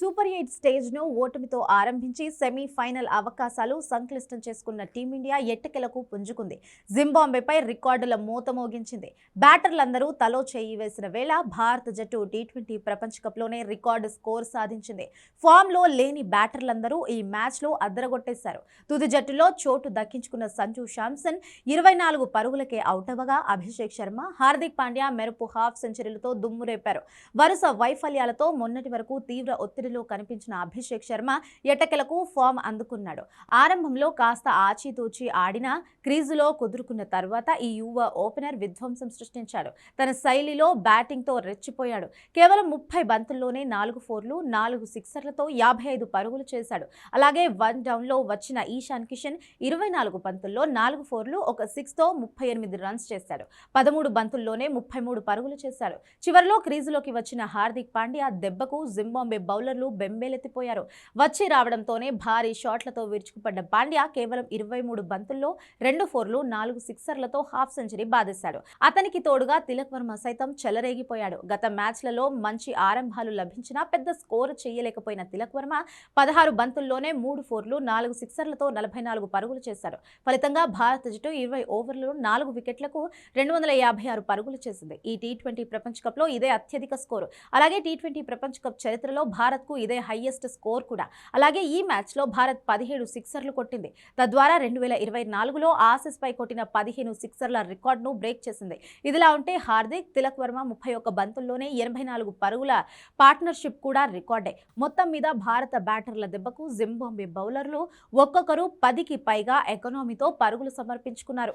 Super 8 స్టేజ్ను ఓటమితో ఆరంభించి semi-final అవకాశాలు సంక్లిష్టం చేసుకున్న టీమిండియా ఎట్టకేలకు పుంజుకుంది. జింబాబ్వేపై రికార్డుల మూత మోగించింది. బ్యాటర్లందరూ తలో చేయి వేసిన వేళ భారత జట్టు టీ20 ప్రపంచ కప్లోనే రికార్డు స్కోర్ సాధించింది. ఫామ్లో లేని బ్యాటర్లందరూ ఈ మ్యాచ్లో అద్దరగొట్టేశారు. తుది జట్టులో చోటు దక్కించుకున్న సంజు శాంసన్ 24 పరుగులకే అవుట్ అవ్వగా, అభిషేక్ శర్మ, హార్దిక్ పాండ్యా మెరుపు హాఫ్ సెంచరీలతో దుమ్మురేపారు. వరుస వైఫల్యాలతో మొన్నటి వరకు తీవ్ర ఒత్తిడిలో కనిపించిన అభిషేక్ శర్మ ఎట్టకేలకు ఫామ్ అందుకున్నాడు. ఆరంభంలో కాస్త ఆచితూచి ఆడినా క్రీజులో కుదురుకున్న తర్వాత ఈ యువ ఓపెనర్ విధ్వంసం సృష్టించాడు. తన శైలిలో బ్యాటింగ్తో రెచ్చిపోయాడు. కేవలం 30 బంతుల్లోనే 4 ఫోర్లు, 4 సిక్సర్లతో 55 పరుగులు చేశాడు. అలాగే వన్ డౌన్లో వచ్చిన ఈశాన్ కిషన్ 24 బంతుల్లో 4 ఫోర్లు, 1 సిక్స్తో 38 రన్స్ చేశాడు. 13 బంతుల్లోనే 33 పరుగులు చేశాడు. చివరిలో క్రీజులోకి వచ్చిన హార్దిక్ పాండ్యా దెబ్బకు జింబాబ్వే బౌలర్లు బెంబేలెత్తిపోయారు. వచ్చి రావడంతోనే భారీ షాట్లతో విరుచుకుపడ్డ పాండ్యా కేవలం 23 బంతుల్లో 2 ఫోర్లు, 4 సిక్సర్లతో హాఫ్ సెంచరీ బాధేశాడు. అతనికి తోడుగా తిలక్ వర్మ సైతం చెలరేగిపోయాడు. గత మ్యాచ్లలో మంచి ఆరంభాలు లభించినా పెద్ద స్కోర్ చేయలేకపోయిన తిలక్ వర్మ 16 బంతుల్లోనే 3 ఫోర్లు, 4 సిక్సర్లతో 44 పరుగులు చేశాడు. ఫలితంగా భారత జట్టు 20 ఓవర్లలో 4 వికెట్లకు 256 పరుగులు చేసింది. ఈ టీ20 ప్రపంచ కప్లో ఇదే అత్యధిక స్కోరు. అలాగే టీ20 ప్రపంచ కప్ చరిత్రలో భారత్కు ఇదే హైయెస్ట్ స్కోర్ కూడా. అలాగే ఈ మ్యాచ్లో భారత్ 17 సిక్సర్లు కొట్టింది. తద్వారా 2024లో ఆసీస్పై కొట్టిన 15 సిక్సర్ల రికార్డును బ్రేక్ చేసింది. ఇదిలా ఉంటే హార్దిక్, తిలక్ వర్మ 31 బంతుల్లోనే 84 పరుగుల పార్ట్నర్షిప్ కూడా రికార్డే. మొత్తం మీద భారత బ్యాటర్ల దెబ్బకు జింబాబ్వే బౌలర్లు ఒక్కొక్కరు 10కి పైగా ఎకానమీతో పరుగులు సమర్పించుకున్నారు.